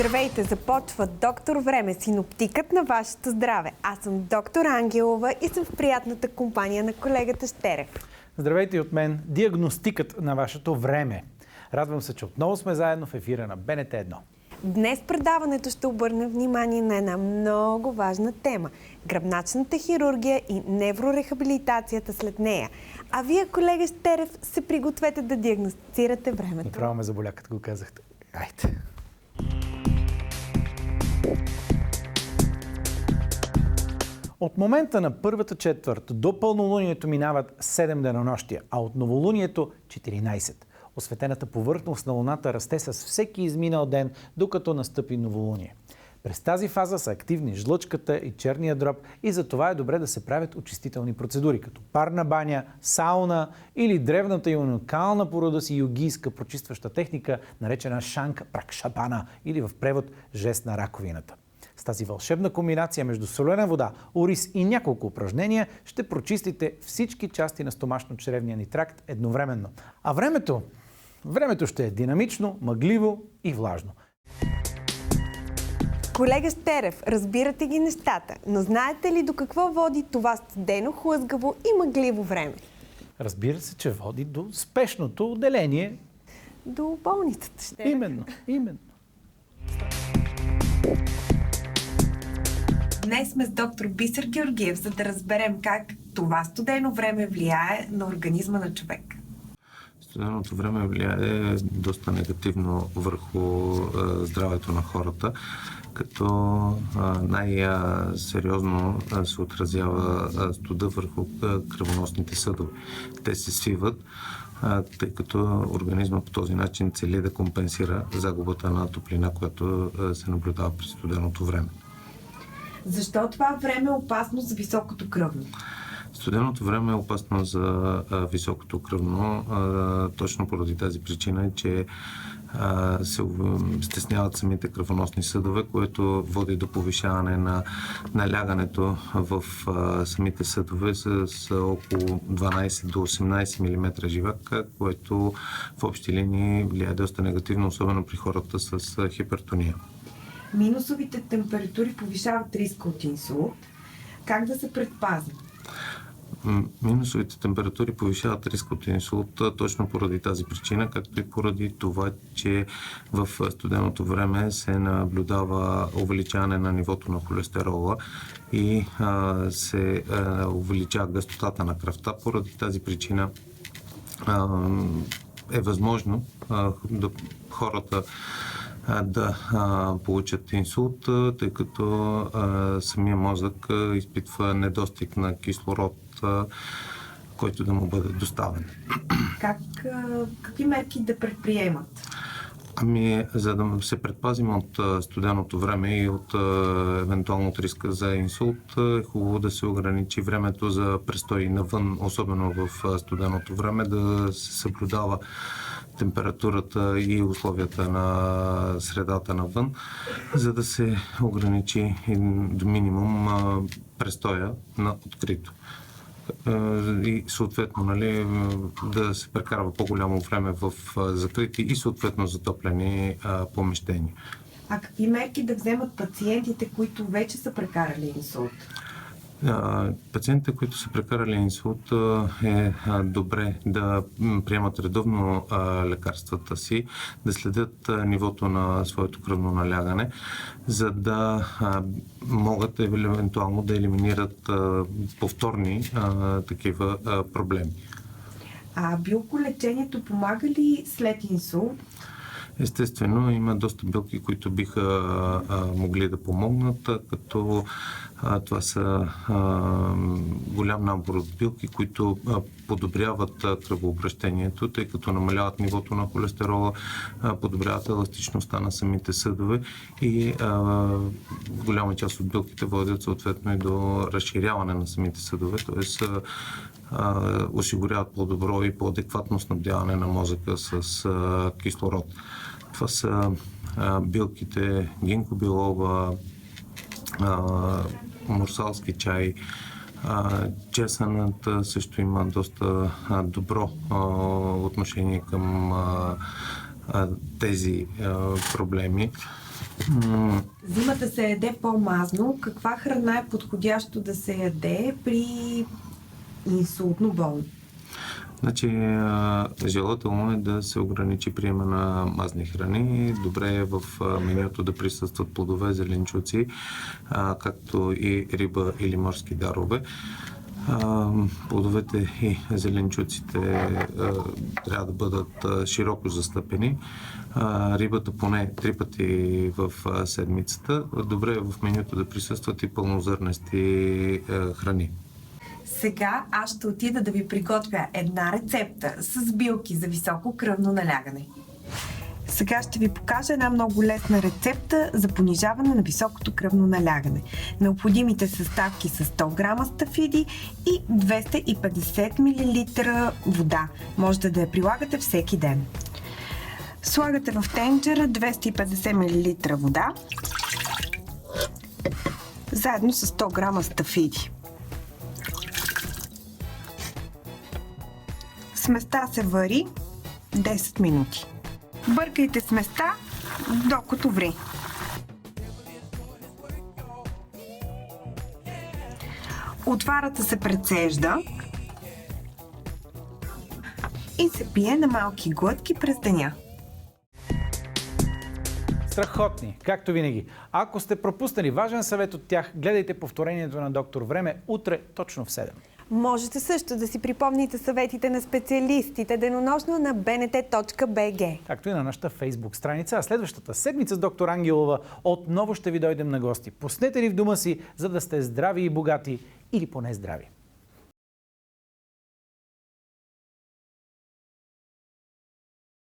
Здравейте, започва Доктор Време, синоптикът на вашето здраве. Аз съм доктор Ангелова и съм в приятната компания на колегата Щерев. Здравейте и от мен, диагностикът на вашето време. Радвам се, че отново сме заедно в ефира на БНТ1. Днес предаването ще обърне внимание на една много важна тема – гръбначната хирургия и неврорехабилитацията след нея. А вие, колега Щерев, се пригответе да диагностицирате времето. Направо ме заболя, като го казахте. Айде. От момента на първата четвърт до пълнолунието минават 7 денонощия, а от новолунието 14. Осветената повърхност на Луната расте с всеки изминал ден, докато настъпи новолуние. През тази фаза са активни жлъчката и черния дроб и за това е добре да се правят очистителни процедури, като парна баня, сауна или древната и уникална по рода си йогийска прочистваща техника, наречена шанк пракшапана или в превод жест на раковината. С тази вълшебна комбинация между солена вода, ориз и няколко упражнения ще прочистите всички части на стомашно-чревния ни тракт едновременно. А времето ще е динамично, мъгливо и влажно. Колега Щерев, разбирате ги нещата, но знаете ли до какво води това студено, хлъзгаво и мъгливо време? Разбира се, че води до спешното отделение. До болницата, Щерев. Именно. Днес сме с доктор Бисер Георгиев, за да разберем как това студено време влияе на организма на човек. Студеното време влияе доста негативно върху здравето на хората, като най-сериозно се отразява студа върху кръвоносните съдове. Те се свиват, тъй като организма по този начин цели да компенсира загубата на топлина, която се наблюдава при студеното време. Защо това време е опасно за високото кръвно? Студеното време е опасно за високото кръвно, точно поради тази причина, че се стесняват самите кръвоносни съдове, което води до повишаване на налягането в самите съдове с около 12 до 18 мм живак, което в общи линии влияе доста негативно, особено при хората с хипертония. Минусовите температури повишават риска от инсулт. Как да се предпазим? Минусовите температури повишават риск от инсулт точно поради тази причина, както и поради това, че в студеното време се наблюдава увеличаване на нивото на холестерола и се увеличава гъстотата на кръвта. Поради тази причина е възможно хората да получат инсулт, тъй като самия мозък изпитва недостиг на кислород, който да му бъде доставен. Какви мерки да предприемат? За да се предпазим от студеното време и от евентуално от риска за инсулт, е хубаво да се ограничи времето за престой навън, особено в студеното време, да се съблюдава температурата и условията на средата навън, за да се ограничи до минимум престоя на открито. И съответно да се прекарва по-голямо време в закрити и съответно затоплени помещения. А какви мерки да вземат пациентите, които вече са прекарали инсулт? Пациентите, които са прекарали инсулт, е добре да приемат редовно лекарствата си, да следят нивото на своето кръвно налягане, за да могат евентуално да елиминират повторни такива проблеми. А билколечението помага ли след инсулт? Естествено, има доста билки, които биха могли да помогнат, като това са голям набор от билки, които подобряват кръвообращението, тъй като намаляват нивото на холестерола, подобряват еластичността на самите съдове и голяма част от билките водят съответно и до разширяване на самите съдове, т.е. осигуряват по-добро и по-адекватно снабдяване на мозъка с кислород. Това са билките гинко билова, мурсалски чай. Чесънът също има доста добро отношение към тези проблеми. Зимата се яде по-мазно. Каква храна е подходящо да се яде при инсултно болно? Значи, желателно е да се ограничи приема на мазни храни. Добре е в менюто да присъстват плодове, зеленчуци, както и риба или морски дарове. Плодовете и зеленчуците трябва да бъдат широко застъпени. Рибата поне 3 пъти в седмицата. Добре е в менюто да присъстват и пълнозърнести храни. Сега аз ще отида да ви приготвя една рецепта с билки за високо кръвно налягане. Сега ще ви покажа една много лесна рецепта за понижаване на високото кръвно налягане. Необходимите съставки са 100 грама стафиди и 250 мл вода. Можете да я прилагате всеки ден. Слагате в тенджера 250 мл вода заедно с 100 грама стафиди. Сместа се вари 10 минути. Бъркайте сместа докато ври. Отварата се прецежда и се пие на малки глътки през деня. Страхотни, както винаги. Ако сте пропуснали важен съвет от тях, гледайте повторението на Доктор Време утре точно в 7. Можете също да си припомните съветите на специалистите денонощно на bnt.bg. Както и на нашата Фейсбук страница. А следващата седмица с доктор Ангелова отново ще ви дойдем на гости. Пуснете ли в дома си, за да сте здрави и богати или поне здрави.